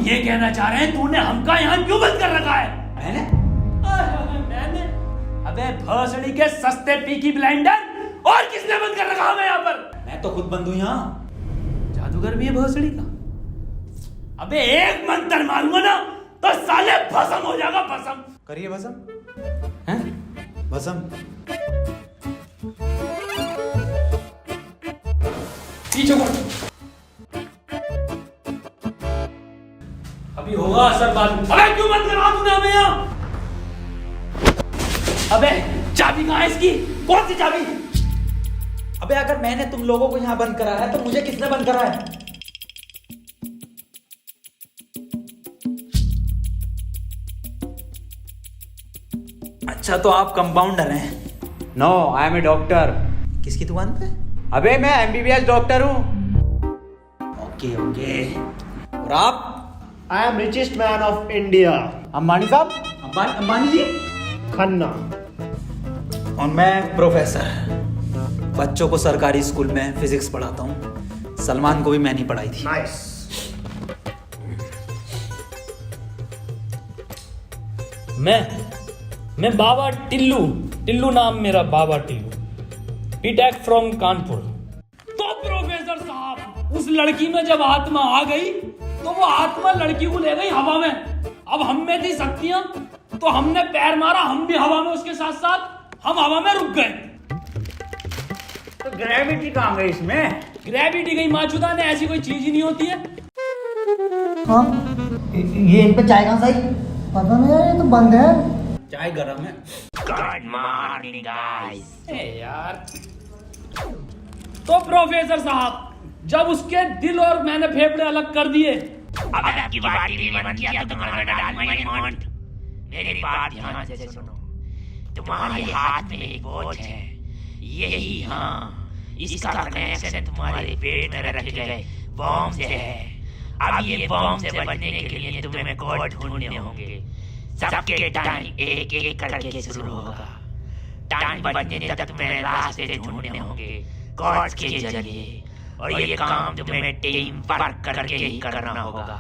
ये कहना चाह रहे हैं तूने हमका यहाँ क्यों बंद कर रखा है? मैंने? अबे भोसड़ी के सस्ते पीकी ब्लेंडर, और किसने बंद कर रखा हमें यहाँ पर? मैं तो खुद बंद हूँ यहाँ। जादूगर भी है भोसड़ी का। अबे एक मंत्र मारूंगा ना तो साले भस्म हो जाएगा, भस्म। करिए भस्म। हैं? भस्म। पीछे मुड़। अभी होगा असर बाद में। अबे क्यों बंद करा तूने हमें यहाँ? अबे चाबी कहाँ है इसकी? कौन सी चाबी? अबे अगर मैंने तुम लोगों को यहाँ बंद करा है तो मुझे किसने बंद करा है? अच्छा तो आप कंपाउंडर हैं? No, I am a doctor. किसकी दुकान पे? अबे मैं एमबीबीएस डॉक्टर हूँ। Okay okay. और आप? I am richest man of India, Ambani साहब। अंबानी जी? खन्ना। और मैं प्रोफेसर, बच्चों को सरकारी स्कूल में फिजिक्स पढ़ाता हूँ। सलमान को भी मैंने ही पढ़ाई थी। नाइस। मैं बाबा टिल्लू, टिल्लू नाम मेरा, बाबा टिल्लू, बीटेक फ्रॉम कानपुर। तो प्रोफेसर साहब, उस लड़की में जब आत्मा आ गई तो वो आत्मा लड़की को ले गई हवा में। अब हम में थी शक्तियां तो हमने पैर मारा, हम भी हवा में उसके साथ साथ, हम हवा में रुक गए। तो ग्रेविटी कहाँ गई इसमें? ग्रेविटी गई माचुदा ने, ऐसी कोई चीज ही नहीं होती है। हाँ, ये इन पे चाय कहाँ से आई? पता नहीं यार, ये तो बंद है। चाय गरम है। Good morning guys. यार तो प्रोफेसर साहब, जब उसके दिल और मैंने फेफड़े अलग कर दिए, अगर आपकी बारी भी मन किया तो तुम्हारा डाल माय मॉन्ट। मेरी बात ध्यान से सुनो। तुम्हारे हाथ में एक वॉच है, यही, हाँ, इसका कनेक्शन तुम्हारे पेट में रखे गए बॉम्ब से है। अब ये बॉम्ब से बचने के लिए तुम्हें कोड ढूंढने होंगे। सबके टाइम एक एक करके शुरू होगा। टाइम बचने तक तुम्हें रास्ते ढूंढने होंगे कोड के जरिए, और ये काम तुम्हें टीम वर्क करके ही करना होगा।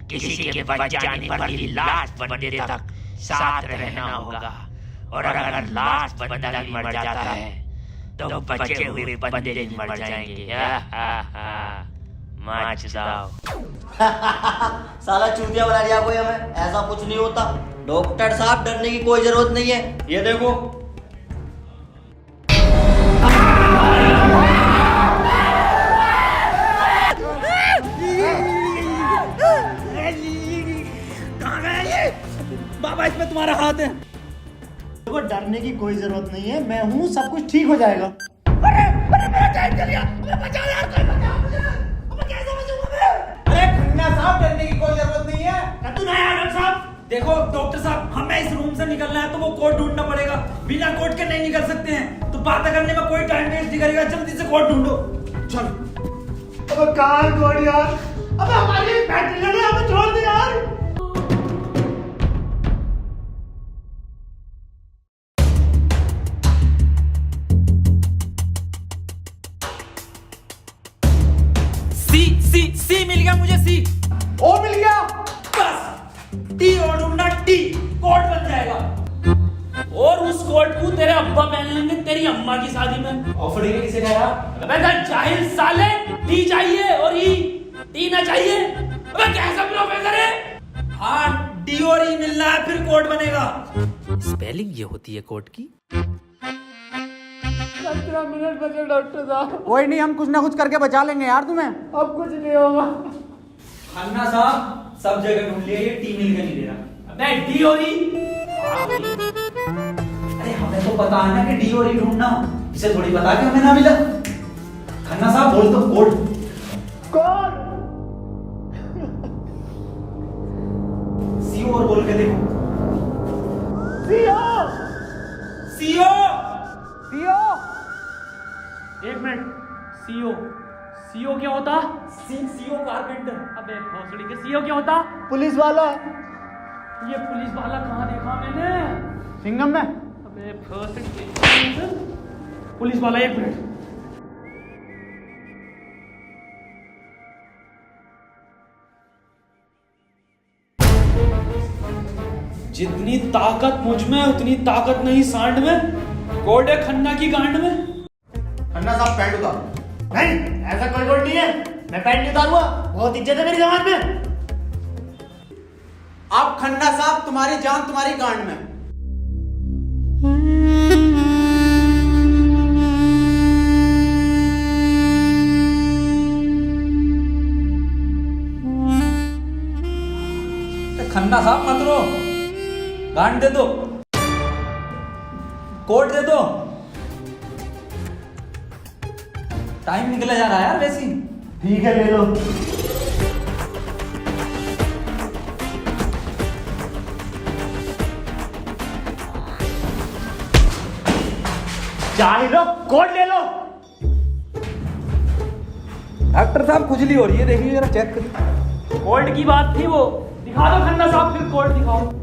किसी के बच जाने पर भी लास्ट बंदे तक साथ रहना होगा, और अगर लास्ट बंदा भी मर जाता है तो बचे हुए बंदे भी मर जाएंगे। साला चूतिया बना दिया कोई हमें, ऐसा कुछ नहीं होता। डॉक्टर साहब डरने की कोई जरूरत नहीं है, ये देखो। बाबा इसमें तुम्हारा हाथ है। देखो डरने की कोई जरूरत नहीं है, मैं हूँ, सब कुछ ठीक हो जाएगा। अरे खन्ना साहब, डरने की कोई जरूरत नहीं है। देखो डॉक्टर साहब, हमें इस रूम से निकलना है तो वो कोड ढूंढना पड़ेगा। बिना कोड के नहीं निकल सकते हैं। तो बात करने में कोई टाइम वेस्ट नहीं करेगा, जल्दी से कोड ढूंढो। चलो। अब कहाँ कोड यार? अब हमारी बैटरी लगे, हमें छोड़ दे यार। सी मिल गया मुझे। सी ओ मिल गया। बस टी और ढूंढना, टी कोड बन जाएगा। और उस कोट को तेरे अब्बा पहन लेंगे तेरी अम्मा की शादी में। ऑफर ने किसे कहा? अबे जाहिल साले, टी चाहिए और ई, टी ना चाहिए। अबे कैसा प्रोफेसर है? हाँ, डी और ई मिलना है, फिर कोड बनेगा। स्पेलिंग ये होती है कोड की। 15 मिनट बचे डॉक्टर साहब। कोई नहीं, हम कुछ ना कुछ करके बचा लेंगे यार तुम्हें। अब कुछ नहीं होगा। खन्ना साहब, सब जगह ढूंढ लिया, ये टी मिल के नहीं दे रहा। अबे डी और ई? अरे हमें तो पता है ना कि डी और ई ढूंढना, इसे थोड़ी पता कि हमें ना मिला। खन्ना साहब बोल दो कोड। कौन? सीओ और बोल के देखो। सीओ। सीओ। सीओ। एक मिनट, सीओ, सीओ क्या होता? CO carpenter. अबे भोसड़ी के सीओ क्या होता? पुलिस वाला। ये पुलिस वाला कहाँ देखा मैंने? सिंघम में। अबे भोसड़ी के पुलिस वाला, एक मिनट। जितनी ताकत मुझ में उतनी ताकत नहीं सांड में। कोड है खन्ना की गांड में। खन्ना साहब पैंट उतारो। नहीं, ऐसा कोई कोड नहीं है। मैं पैंट नहीं उतारूंगा। बहुत इज्जत है मेरी जमात में। आप खन्ना साहब, तुम्हारी जान तुम्हारी गांड में। खन्ना साहब मत रो, गांड दे दो, कोट दे दो। टाइम निकला जा रहा है यार वैसे ही। ठीक है, ले लो। चाहे लो, कोड ले लो। डॉक्टर साहब खुजली हो रही है, देखिए जरा चेक करिए। कोड की बात थी वो। दिखा दो खन्ना साहब, फिर कोड दिखाओ।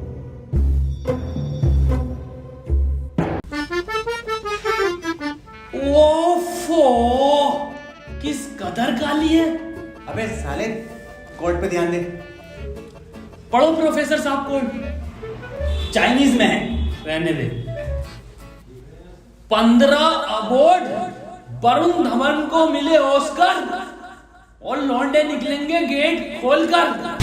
ओफो, किस कदर काली है। अबे साले, कोड पे ध्यान दे। पढ़ो प्रोफेसर साहब कोड। चाइनीज में है। रहने दे। 15 अवार्ड वरुण धवन को मिले ऑस्कर और लौंडे निकलेंगे गेट खोलकर।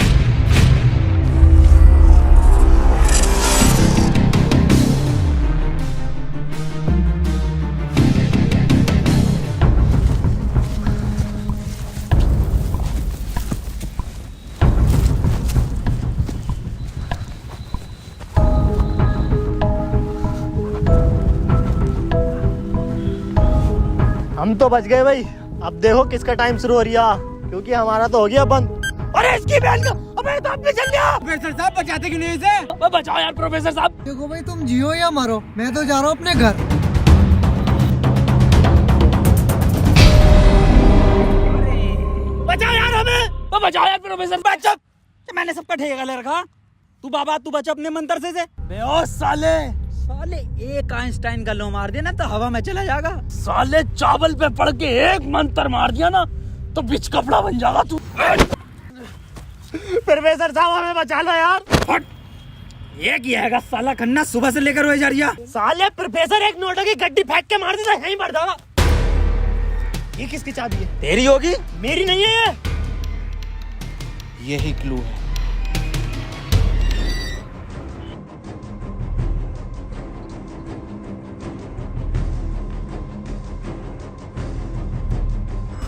हम तो बच गए भाई। अब देखो किसका टाइम शुरू हो रहा, क्योंकि हमारा तो हो गया बंद। अरे इसकी बहन का, अबे तो अपने चल गया। प्रोफेसर साहब बचाते क्यों नहीं इसे? बचाओ यार प्रोफेसर साहब। देखो भाई, तुम जियो या मरो, मैं तो जा रहा हूँ अपने घर। बचाओ यार हमें। बचाओ यार प्रोफेसर। बचा, मैंने सबका ठेका ले रखा। तू बाबा तू बचा अपने मंत्र से। ओ साले, साले एक आइंस्टाइन का लो मार देना तो हवा में चला जाएगा। साले चावल पे पड़ के एक मंत्र मार दिया ना तो बिच कपड़ा बन जाएगा तू। प्रोफेसर साहब हमें बचा लो यार। हट, ये किया है साला खन्ना सुबह से लेकर हुए जा रही है। साले प्रोफेसर एक नोटों की गड्डी फेंक के मार देता, यहीं मर जाएगा। ये किसकी चाबी है? तेरी होगी। मेरी नहीं है ये। यही क्लू है।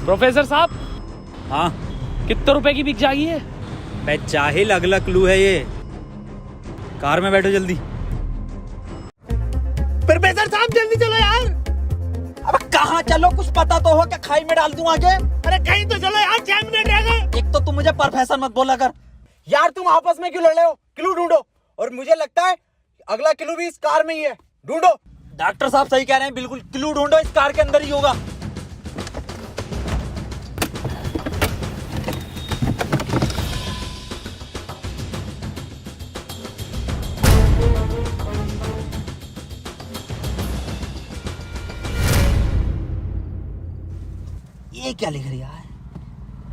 प्रोफेसर साहब, हाँ कितने रुपए की बिक जाएगी ये? बे जाहिल, अगला क्लू है ये। कार में बैठो जल्दी। प्रोफेसर साहब जल्दी चलो यार। अब कहाँ चलो, कुछ पता तो हो, क्या खाई में डाल दूं आगे? अरे कहीं तो चलो यार, 6 मिनट रह गए। एक तो तुम मुझे प्रोफेसर मत बोला कर। यार तुम आपस में क्यों लड़ रहे हो? क्लू ढूंढो। और मुझे लगता है अगला क्लू भी इस कार में ही है। ढूंढो। डॉक्टर साहब सही कह रहे हैं, बिल्कुल क्लू ढूंढो, इस कार के अंदर ही होगा। ये क्या लिख रहा है?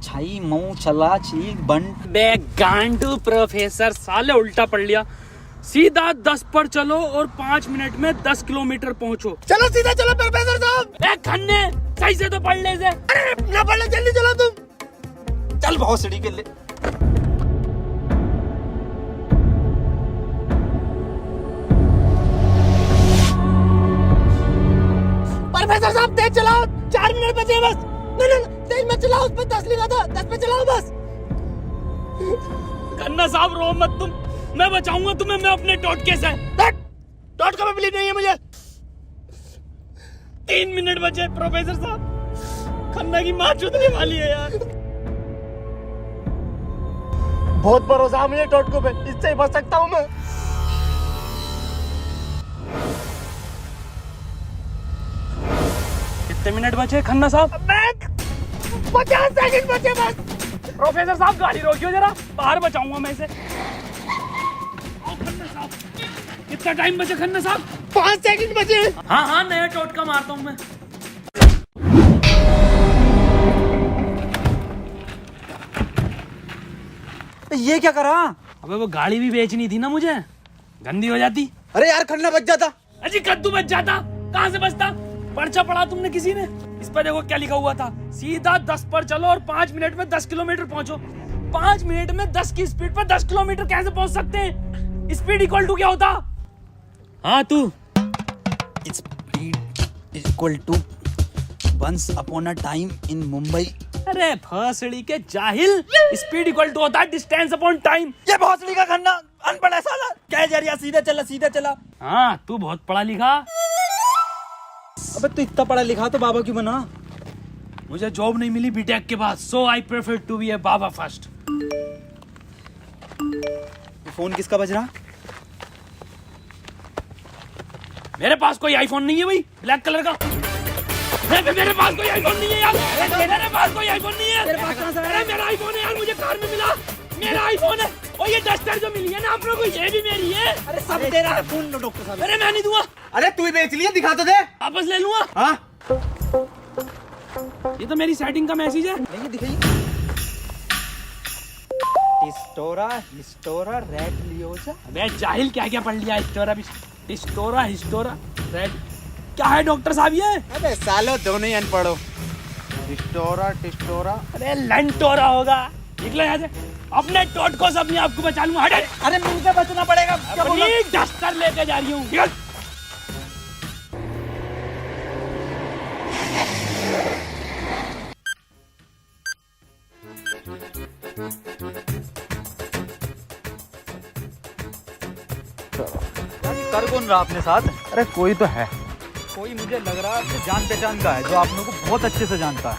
छाई मऊ चला चीक बंट। बे गांडू प्रोफेसर, साले उल्टा पढ़ लिया। सीधा 10 पर चलो और 5 मिनट में 10 किलोमीटर पहुंचो। चलो सीधा चलो प्रोफेसर साहब। ए खन्ने, सही से तो पढ़ ले इसे। अरे ना पढ़ लो, जल्दी चलो तुम। चल बहुत सीढ़ी के लिए। प्रोफेसर साहब तेज चलाओ, 4 मिनट बचे बस। नहीं तेज मत चलाओ, उस पर 10 लिखा था, 10 पे चलाओ बस। खन्ना साहब रो मत तुम, मैं बचाऊंगा तुम्हें, मैं अपने टोटके से। टोटका में बिलीव नहीं है मुझे। 3 मिनट बचे प्रोफेसर साहब। खन्ना की माँ चुदने वाली है यार। बहुत भरोसा है मुझे टोटको पे, इससे ही बच सकता हूँ मैं। कितने मिनट बचे खन्ना साहब? 50 सेकंड बचे बस। प्रोफेसर साहब गाड़ी रोकियो जरा, बाहर बचाऊंगा मैं इसे। खन्ना साहब, कितना टाइम बचे खन्ना साहब? 5 सेकंड बचे। हाँ हाँ, नया टोटका मारता हूँ मैं। ये क्या करा? अबे वो गाड़ी भी बेचनी थी ना मुझे, गंदी हो जाती। अरे यार खन्ना बच जाता। अजी कद्दू बच जाता, कहाँ से बचता? पर्चा पढ़ा तुमने किसी ने? इस पर देखो क्या लिखा हुआ था, सीधा 10 पर चलो और 5 मिनट में 10 किलोमीटर पहुंचो। 5 मिनट में 10 की स्पीड पर 10 किलोमीटर कैसे पहुंच सकते हैं? स्पीड इक्वल टू क्या होता? हाँ तू। Speed equal to once upon a time in Mumbai. अरे भोसड़ी के जाहिल, स्पीड इक्वल टू होता है डिस्टेंस अपॉन टाइम। ये भोसड़ी का खन्ना अनपढ़ है साला। क्या जा रहा, सीधा चला सीधा चला। हाँ तू बहुत पढ़ा लिखा। अबे तू इतना पढ़ा लिखा तो बाबा क्यों बना? मुझे जॉब नहीं मिली बीटेक के बाद, so I prefer to be a बाबा फर्स्ट। फोन किसका बज रहा? मेरे पास कोई आईफोन नहीं है भाई, ब्लैक कलर का। मेरे पास कोई आईफोन नहीं है यार। मेरे पास कोई आईफोन नहीं है। अरे मेरा आईफोन है यार, मुझे कार में मिला। मेरा आईफोन है। और ये डस्टर जो मिली है ना आप लोगों को, ये भी मेरी है। अरे सब तेरा है। फोन लो डॉक्टर साहब। अरे मैं नहीं दूंगा, अरे तू ही बेच लिया, दिखा तो दे। वापस ले लूंगा। हाँ ये तो मेरी सेटिंग का मैसेज है। नहीं दिखाइए। हिस्टोरा रेड लियोजा। अबे जाहिल क्या क्या पढ़ लिया? हिस्टोरा रेड क्या है डॉक्टर साहब ये? अबे सालो दोनों ही अनपढ़ हो। टिस्टोरा। अरे लंटोरा होगा। निकलो यहाँ से, अपने टोट को से अपने आप को बचा लूंगा। हट। अरे मुंह से बचना पड़ेगा। क्या बोला? अपनी डस्टर लेके जा रही हूँ। निकल। कर कौन रहा अपने साथ? अरे कोई तो है, कोई मुझे लग रहा है आपसे जान पहचान का है, जो आप लोगों को बहुत अच्छे से जानता है।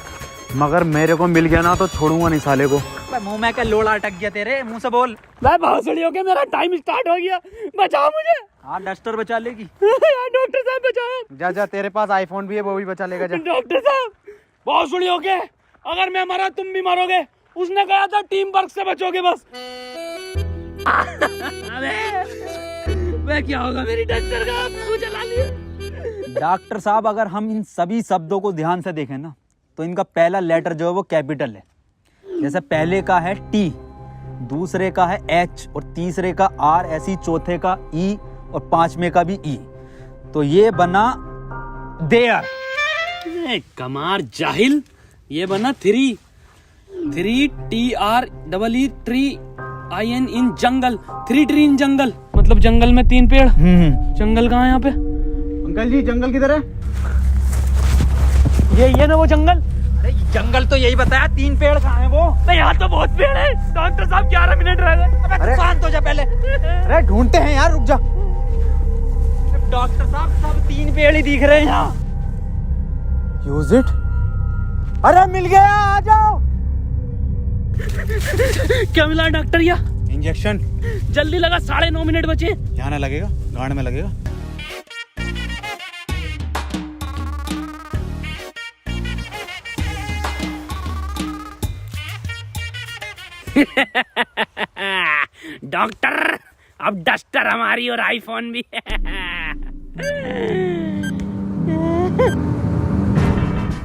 मगर मेरे को मिल गया ना तो छोड़ूंगा नहीं साले को। मुंह में क्या लोड़ा अटक गया तेरे? मुंह से बोल। मैं भोसड़ी हो गया, मेरा टाइम स्टार्ट हो गया। बचाओ मुझे। हाँ डस्टर बचा लेगी। यार डॉक्टर साहब बचाओ। जा तेरे पास आईफोन भी है, वो भी बचा लेगा। जा डॉक्टर साहब भोसड़ी हो गए, अगर मैं मरा तुम भी मरोगे। उसने कहा था टीम वर्क से बचोगे बस। अबे क्या होगा मेरी डस्टर का? आपको जला लिया। डॉक्टर साहब अगर हम इन सभी शब्दों को ध्यान से देखें ना, तो इनका पहला लेटर जो है वो कैपिटल है। जैसे पहले का है टी, दूसरे का है एच और तीसरे का आर, ऐसी चौथे का ई और पांचवें का भी ई। तो ये बना देयर। कमार जाहिल, ये बना 3 TREE ट्री IN इन जंगल। 3 ट्री इन जंगल मतलब जंगल में 3 पेड़। जंगल कहाँ है यहाँ पे? अंकल जी जंगल किधर है? ये ना वो जंगल। अरे जंगल तो यही बताया, 3 पेड़ कहाँ है वो? नहीं यहाँ तो बहुत पेड़ है। डॉक्टर साहब 11 मिनट रह गए। अबे शांत हो जा पहले। अरे ढूंढते हैं यार, रुक जा। डॉक्टर साहब सब 3 पेड़ ही दिख रहे हैं यहाँ। Use it. अरे मिल गया, आ जाओ। क्या मिला डॉक्टर? या इंजेक्शन। जल्दी लगा, 9.5 मिनट बचे। यहाँ ना लगेगा, गांड में लगेगा। डॉक्टर अब डस्टर हमारी और आईफोन भी है।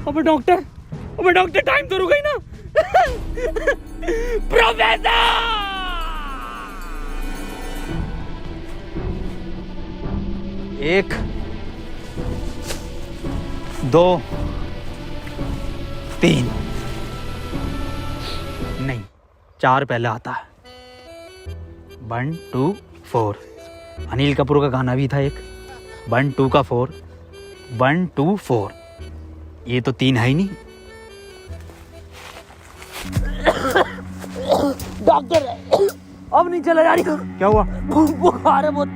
अबे डॉक्टर टाइम तो रुक गई ना। प्रोफेसर 1 2 3 नहीं 4 पहले आता है। 1 2 4। अनिल कपूर का गाना भी था एक। 1 2 का 4, 1 2 4। ये तो 3 है ही नहीं। डॉक्टर अब नहीं चला जा रही। क्या हुआ? बुखार है बहुत।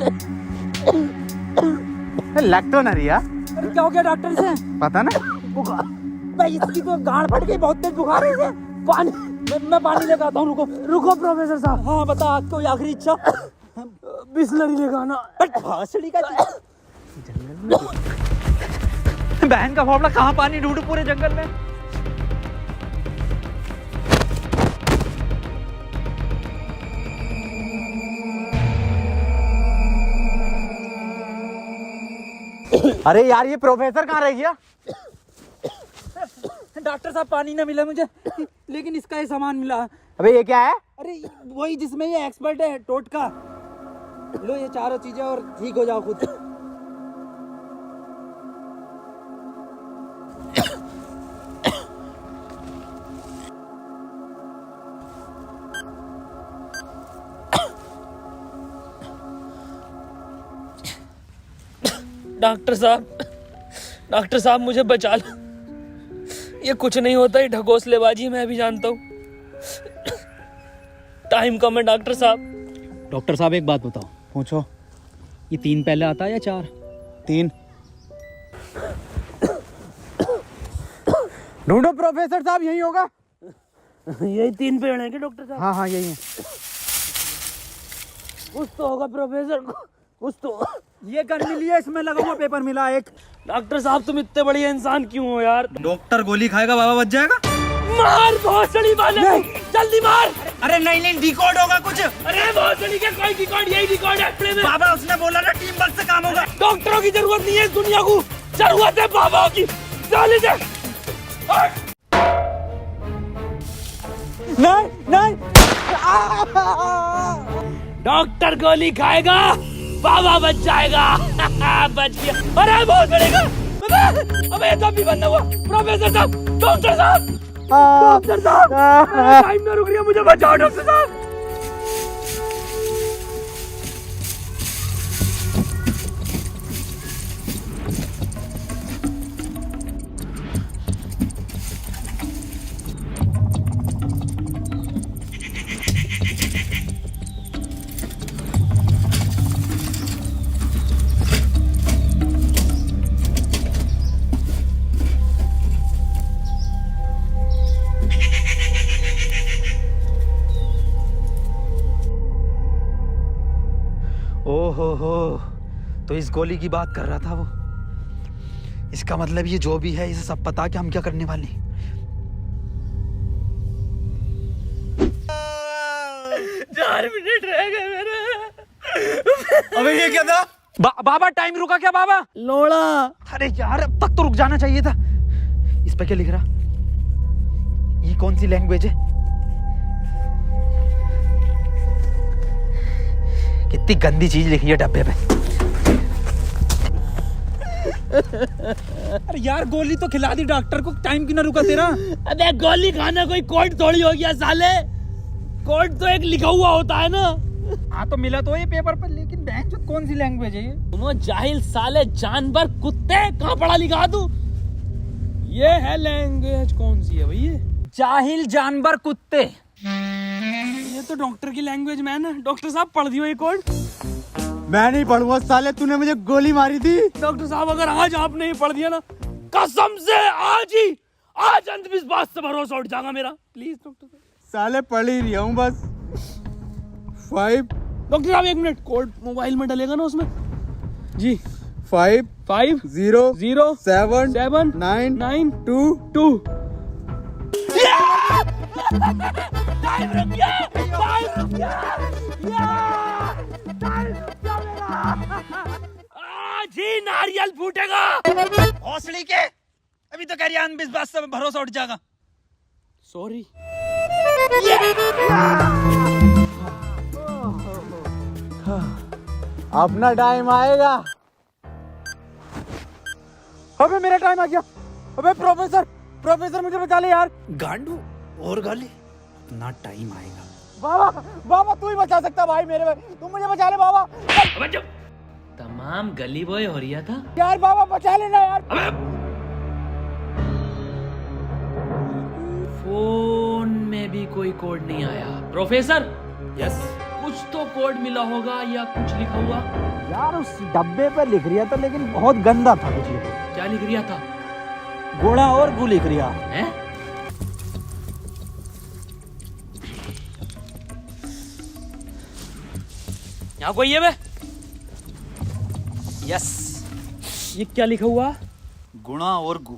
लग तो ना रही यार। अरे क्या हो गया डॉक्टर से? पता ना। बुखार भाई, इसकी तो गांड फट गई, बहुत तेज बुखार है इसे। पानी मैं पानी लेकर आता हूँ। रुको प्रोफेसर साहब। हाँ बता, कोई आखिरी इच्छा? बिस्लरी लेगा ना। भासड़ी का बहन का फावड़ा, कहाँ पानी ढूंढूं पूरे जंगल में? अरे यार ये प्रोफेसर कहाँ रह गया? डॉक्टर साहब पानी ना मिला मुझे, लेकिन इसका ये सामान मिला। अबे ये क्या है? अरे वही जिसमें ये एक्सपर्ट है टोटका। लो ये चारों चीजें और ठीक हो जाओ खुद। डॉक्टर साहब मुझे बचा लो। ये कुछ नहीं होता, ये ढकोसलेबाजी मैं भी जानता हूँ। टाइम कम है डॉक्टर साहब। डॉक्टर साहब एक बात बताओ, पूछो, ये 3 पहले आता है या 4? 3। ढूंढो प्रोफेसर साहब, यही होगा। यही 3 पेड़ हैं क्या डॉक्टर साहब? हाँ हाँ यही है। कुछ तो होगा प्रोफेसर, कुछ तो। ये गन मिली है, इसमें लगा हुआ पेपर मिला एक। डॉक्टर साहब तुम इतने बढ़िया इंसान क्यों हो यार? डॉक्टर गोली खाएगा, बाबा बच जाएगा। मार भोसड़ी वाले, जल्दी मार। अरे नहीं डिकोड होगा कुछ। अरे भोसड़ी के कोई रिकॉर्ड, यही रिकॉर्ड है प्ले में। बाबा उसने बोला ना टीम वर्क से काम होगा। डॉक्टरों की जरूरत नहीं है इस दुनिया को, जरूरत है बाबा की। चले जा। नहीं डॉक्टर गोली खाएगा, बाबा बच जाएगा। बच गया। अरे बहुत बढ़ेगा। अबे तब भी बंद हुआ। प्रोफेसर साहब, डॉक्टर साहब, डॉक्टर साहब, टाइम ना रुक रही है, मुझे बचाओ डॉक्टर साहब। ओहो, तो इस गोली की बात कर रहा था वो। इसका मतलब ये जो भी है, इसे सब पता कि हम क्या करने वाले हैं। 4 मिनट रह गए मेरे। अबे ये क्या था? बाबा टाइम रुका क्या बाबा? लोड़ा। अरे यार अब तक तो रुक जाना चाहिए था। इस पे क्या लिख रहा? ये कौन सी लैंग्वेज है? कितनी गंदी चीज लिखी है डब्बे पे। अरे यार गोली तो खिला दी डॉक्टर को, टाइम क्यों ना रुका तेरा? अबे गोली खाना कोई कोड थोड़ी हो गया साले। कोड तो एक लिखा हुआ होता है ना। हाँ तो मिला तो ये पेपर पर, लेकिन बहन जो कौन सी लैंग्वेज है ये? तुम जाहिल साले, जानवर कुत्ते, कहाँ पढ़ा लिखा तू? ये है लैंग्वेज, कौन सी है भाई ये? जाहिल जानवर कुत्ते। ये तो डॉक्टर की लैंग्वेज मैन है। डॉक्टर साहब पढ़ दियो ये कोड। मैं नहीं पढ़ूंगा साले, तूने मुझे गोली मारी थी। डॉक्टर साहब अगर आज आप नहीं पढ़ दिया ना, कसम से आज अंधविश्वास से भरोसा उठ जाएगा मेरा। प्लीज डॉक्टर साहब। साले पढ़ ही रहा हूँ बस। 5 डॉक्टर साहब 1 मिनट, कोड मोबाइल में डलेगा ना उसमें? जी 5 5 0 0 7 7 9 9 2 2। टाइम रुक गया, टाइम रुक गया, टाइम रुक गया मेरा। आज ही नारियल फूटेगा। हौसली के अभी तो कह रही अंधविश्वास से भरोसा उठ जाएगा। सॉरी। अपना टाइम आएगा। अबे मेरा टाइम आ गया। अबे प्रोफेसर मुझे बचा ले यार। गांडू और गाली, अपना टाइम आएगा। बाबा तू ही बचा सकता भाई मेरे भाई, तुम मुझे बचा ले बाबा। अबे जब तमाम गली बॉय हो रहा था यार बाबा बचा लेना यार। अबे फोन में भी कोई कोड नहीं आया। प्रोफेसर, यस, कुछ तो कोड मिला होगा या कुछ लिखा हुआ? यार उस डब्बे पे लिख रिया था, लेकिन बहुत गंदा था कुछ लिखा। क्या लिख रिया था? गोड़ा और गु लिख रिया है। यहाँ कोई है बे? यस, ये क्या लिखा हुआ? गुणा और गु।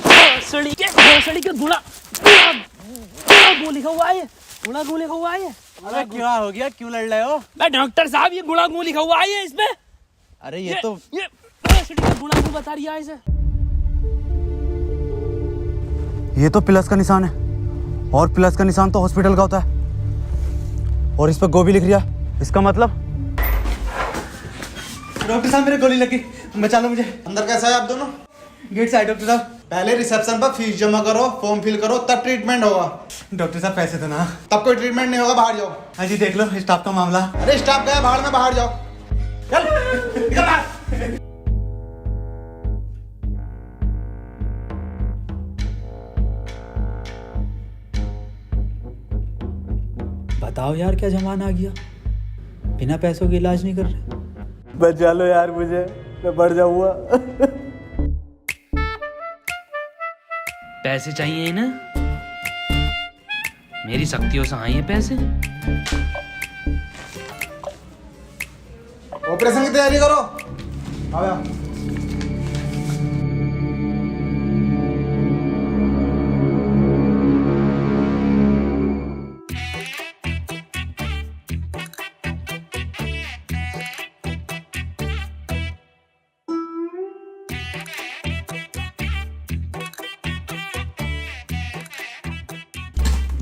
भोसड़ी के गुड़ा गु लिखा हुआ है। गुड़ा गु लिखा हुआ है। अरे क्या हो गया, क्यों लड़ रहे हो? मैं डॉक्टर साहब, ये गुड़ा गु लिखा हुआ है इसमें। अरे ये तो भोसड़ी का गुड़ा गु बता रही है इसे। ये तो प्लस का निशान है, और प्लस का निशान तो हॉस्पिटल का होता है, और इस पर गो भी लिख रिया। इसका मतलब? डॉक्टर साहब मेरे गोली लगी, बचा लो मुझे। अंदर कैसा है आप दोनों? गेट से आए डॉक्टर साहब। पहले रिसेप्शन पर फीस जमा करो, फॉर्म फिल करो, तब ट्रीटमेंट होगा। डॉक्टर साहब पैसे तो ना। तब कोई ट्रीटमेंट नहीं होगा, बाहर जाओ। हाँ जी देख लो स्टाफ का मामला। अरे स्टाफ गया बाहर में, बाहर जाओ। चल निकल बाहर। बताओ यार क्या जमाना आ गया, बिना पैसों के इलाज नहीं कर रहे। बचा लो यार मुझे, मैं बढ़ जाऊंगा। पैसे चाहिए ना, मेरी शक्तियों से आए हैं पैसे। ऑपरेशन की तैयारी करो। आओ यार।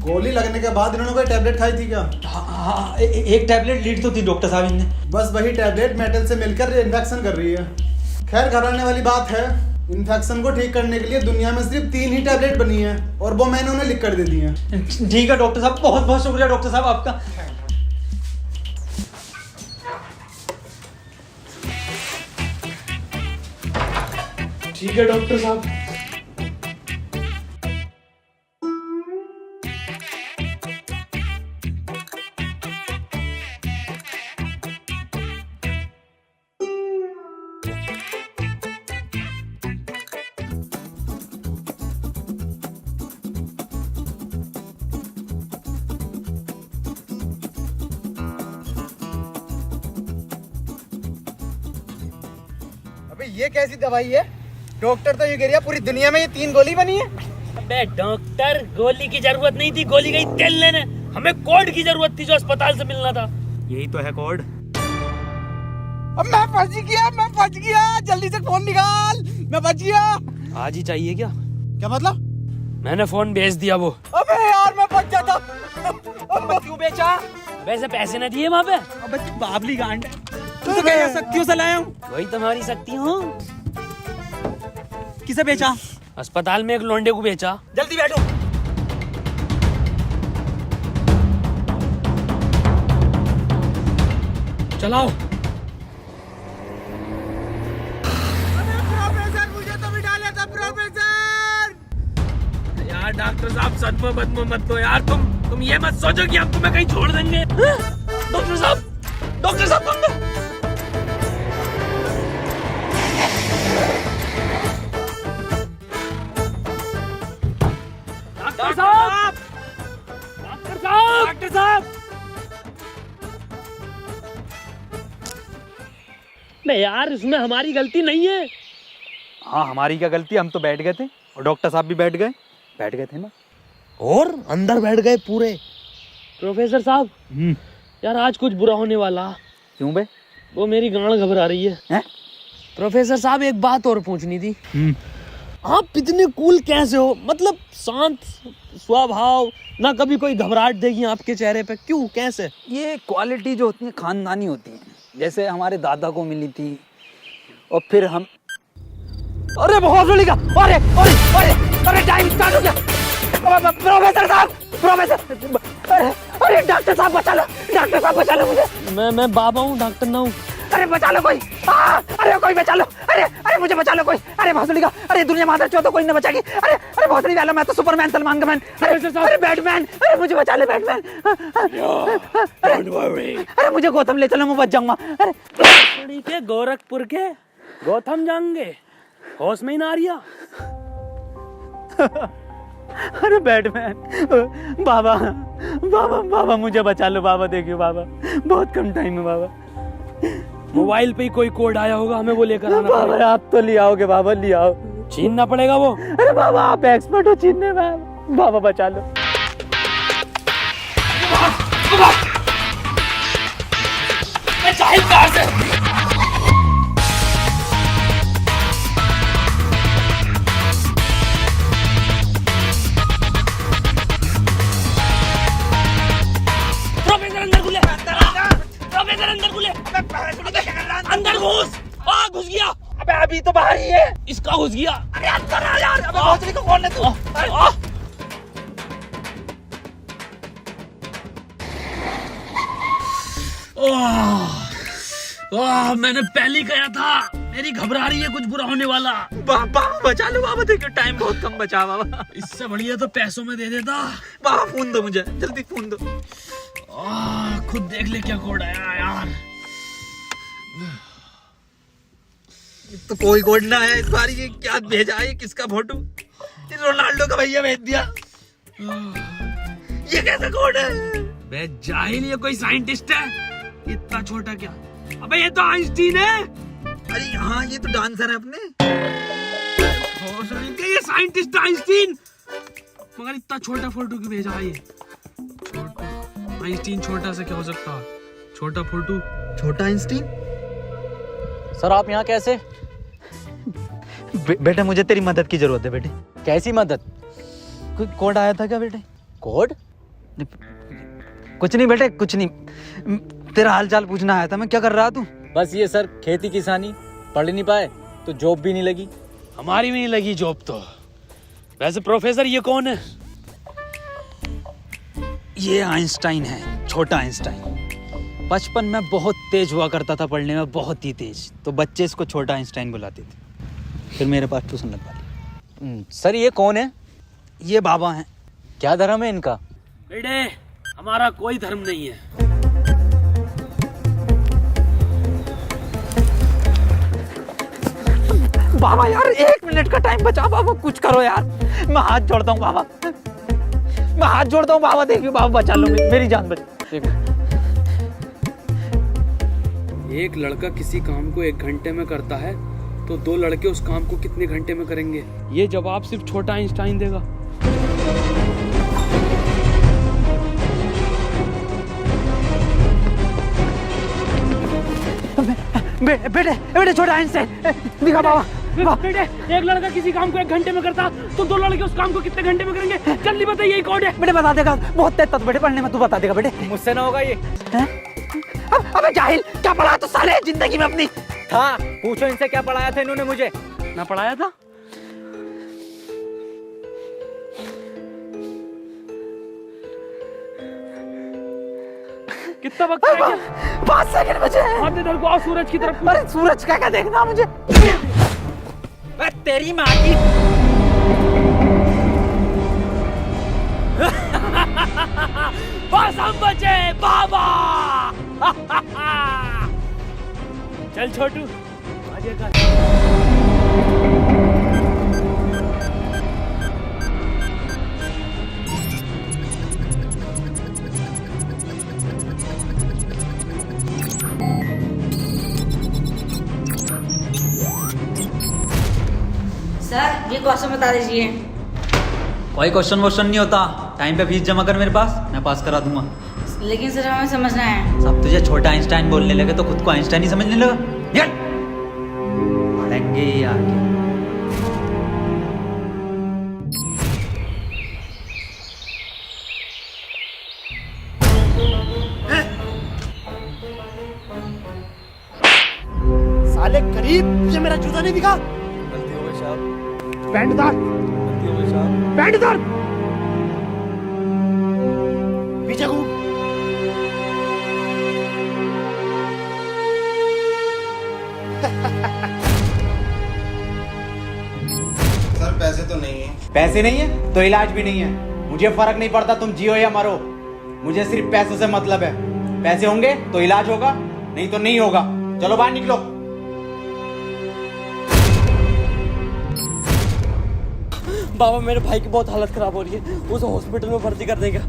गोली लगने के बाद इन्होंने कोई टैबलेट खाई थी क्या? हाँ, एक टैबलेट लीड तो थी डॉक्टर साहब इनने। बस वही टैबलेट मेटल से मिलकर इन्फेक्शन कर रही है। खैर घबराने वाली बात है, इन्फेक्शन को ठीक करने के लिए दुनिया में सिर्फ 3 ही टैबलेट बनी है और वो मैंने उन्हें लिख कर दे दी है। ठीक है डॉक्टर साहब, बहुत बहुत शुक्रिया डॉक्टर साहब आपका। ठीक है डॉक्टर साहब। अबे ये कैसी दवाई है? डॉक्टर तो ये कह रहा पूरी दुनिया में ये 3 गोली बनी है। अबे डॉक्टर, गोली की जरूरत नहीं थी, गोली गई तेल लेने। हमें कोड की जरूरत थी जो अस्पताल से मिलना था। यही तो है कोड। अब मैं फंस गया, जल्दी से फोन निकाल, मैं बच गया। आज ही चाहिए क्या? क्या मतलब? मैंने फोन भेज दिया वो। अबे यार मैं बच जाता। क्यों बेचा? वैसे पैसे न दिए वहाँ पे। अबे तू बाबली गांड है, तू तो क्या शक्तियों से लाया हूँ। वही तुम्हारी शक्ति हूँ। किसे बेचा? अस्पताल में एक लोंडे को बेचा। जल्दी बैठो। चलाओ। प्रोफेसर मुझे तो भी डाला था प्रोफेसर। यार डॉक्टर साहब सदमे बदमे मत दो यार, तुम ये मत सोचो कि हम तुम्हें कहीं छोड़ देंगे। डॉक्टर साहब डॉक्टर साहब। नहीं यार, इसमें हमारी गलती नहीं है। हाँ हमारी क्या गलती, हम तो बैठ गए थे और डॉक्टर साहब भी बैठ गए थे ना। और अंदर बैठ गए पूरे। प्रोफेसर साहब यार आज कुछ बुरा होने वाला। क्यों बे? वो मेरी गांड घबरा रही है। प्रोफेसर साहब एक बात और पूछनी थी। आप इतने कूल कैसे हो? मतलब शांत स्वभाव, ना कभी कोई घबराहट देगी आपके चेहरे पे, क्यों कैसे? ये क्वालिटी जो होती है खानदानी होती है, जैसे हमारे दादा को मिली थी और फिर हम। अरे बहुत बड़ी का, अरे टाइम स्टार्ट हो गया। प्रोफेसर साहब, अरे डॉक्टर साहब बचा लो मुझे। मैं बाबा हूँ, डॉक्टर ना हूँ। अरे बचा लो कोई, अरे कोई बचा लो, अरे मुझे बचा लो कोई। अरे भोसड़ी का, अरे दुनिया माता चो तो कोई न बचाएगी। अरे भोसड़ी वाला, मैं तो सुपरमैन, सलमान का मैन। अरे बैटमैन, अरे मुझे बचा ले बैटमैन। अरे मुझे गौतम ले चलो, मैं बच जाऊंगा। अरे के गोरखपुर के गौतम जाएंगे, होश में ही ना आ रिया। अरे बैटमैन, बाबा मुझे बचा लो बाबा, देखियो बाबा बहुत कम टाइम है बाबा। मोबाइल पे ही कोई कोड आया होगा, हमें वो लेकर आना बाबा पड़ेगा। आप तो ले आओगे बाबा, ले आओ। छीनना पड़ेगा वो। अरे बाबा आप एक्सपर्ट हो छीनने में, बाबा बचा लो। प्रोफेसर अंदर घुले। कहाँ घुस गया? अरे अंदर आ यार, अबे भोसड़ी को कौन है तू? मैंने पहले कहा था, मेरी घबरा रही है, कुछ बुरा होने वाला। बाबा बचा लो बाबा, देखो टाइम बहुत कम बचा बाबा। इससे बढ़िया तो पैसों में दे देता। बाबा फोन दो मुझे, जल्दी फोन दो। खुद देख ले क्या कोड आया यार। तो कोई कोड ना आया इस बार, ये क्या भेजा है, किसका फोटो? रोनाल्डो का भैया भेज दिया। ये कैसा कोड है? बे जाहिल, ये कोई साइंटिस्ट है? इतना छोटा क्या? अबे ये तो आइंस्टीन है। अरे हाँ, ये तो डांसर है अपने। ये साइंटिस्ट आइंस्टीन, मगर इतना छोटा फोटो क्यों भेजा है? ये छोटा आइंस्टीन, छोटा से क्या हो सकता है? छोटा फोटो, छोटा आइंस्टीन। सर आप यहाँ कैसे? बेटे मुझे तेरी मदद की जरूरत है बेटे। कैसी मदद? कोई कोड आया था क्या बेटे? कोड? कुछ नहीं बेटे, कुछ नहीं, तेरा हाल चाल पूछना आया था मैं। क्या कर रहा तू? बस ये सर, खेती किसानी, पढ़ नहीं पाए तो जॉब भी नहीं लगी। हमारी भी नहीं लगी जॉब तो। वैसे प्रोफेसर ये कौन है? ये आइंस्टाइन है, छोटा आइंस्टाइन। बचपन में बहुत तेज हुआ करता था पढ़ने में, बहुत ही तेज, तो बच्चे इसको छोटा आइंस्टाइन बुलाते थे। फिर मेरे पास ट्यूशन लगवा ली। सर ये कौन है? ये बाबा हैं। क्या धर्म है इनका? बेटे हमारा कोई धर्म नहीं है। बाबा यार 1 मिनट का टाइम बचा बाबा, कुछ करो यार, मैं हाथ जोड़ता हूँ बाबा, मैं हाथ जोड़ता हूँ बाबा। देखिए बाबा बचा लो, मेरी जान बचा। एक लड़का किसी काम को 1 घंटे में करता है तो 2 लड़के उस काम को कितने घंटे में करेंगे? ये जवाब सिर्फ छोटा आइंस्टाइन देगा। बेटे छोटा आइंस्टाइन दिखा बाबा। बेटे एक लड़का किसी काम को 1 घंटे में करता तो 2 लड़के उस काम को कितने घंटे में करेंगे? जल्दी बताइए, यही कोड है। बेटे बता देगा, बहुत तेज था बेटे पढ़ने में, तू बता देगा बेटे। मुझसे ना होगा ये। अबे जाहिल, क्या पढ़ा तू साले जिंदगी में अपनी? था, पूछो इनसे क्या पढ़ाया था इन्होंने मुझे। ना पढ़ाया था? कितना वक्त है? 5 सेकंड बचे हैं। हाथ इधर को आओ, सूरज की तरफ। अरे सूरज क्या देखना मुझे? तेरी माँ की। बस हम बचे बाबा। चल छोटू आगे कर। सर ये क्वेश्चन बता दीजिए। कोई क्वेश्चन वोश्चन नहीं होता, टाइम पे फीस जमा कर मेरे पास, मैं पास करा दूंगा। लेकिन सर हमें समझना है। सब तुझे छोटा आइंस्टाइन बोलने लगे तो खुद को आइंस्टाइन ही समझने लगा। निकल पढ़ेंगे ही आगे। साले गरीब, तुझे मेरा जूता नहीं दिखा? गलती हो गई साहब। पैंट उतार। गलती हो गई साहब। पैंट उतार। पीछे घूम। सर पैसे तो नहीं है। पैसे नहीं है तो इलाज भी नहीं है। मुझे फर्क नहीं पड़ता तुम जियो या मरो, मुझे सिर्फ पैसों से मतलब है। पैसे होंगे तो इलाज होगा, नहीं तो नहीं होगा। चलो बाहर निकलो। बाबा मेरे भाई की बहुत हालत खराब हो रही है, उसे हॉस्पिटल में भर्ती कर देगा।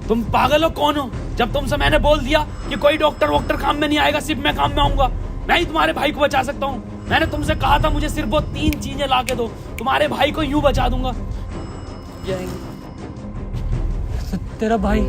तुम पागल हो? कौन हो? जब तुमसे मैंने बोल दिया कि कोई डॉक्टर वॉक्टर काम में नहीं आएगा, सिर्फ मैं काम में आऊंगा। मैं ही तुम्हारे भाई को बचा सकता हूँ। मैंने तुमसे कहा था मुझे सिर्फ वो 3 चीजें ला के दो, तुम्हारे भाई को यूं बचा दूंगा। तेरा भाई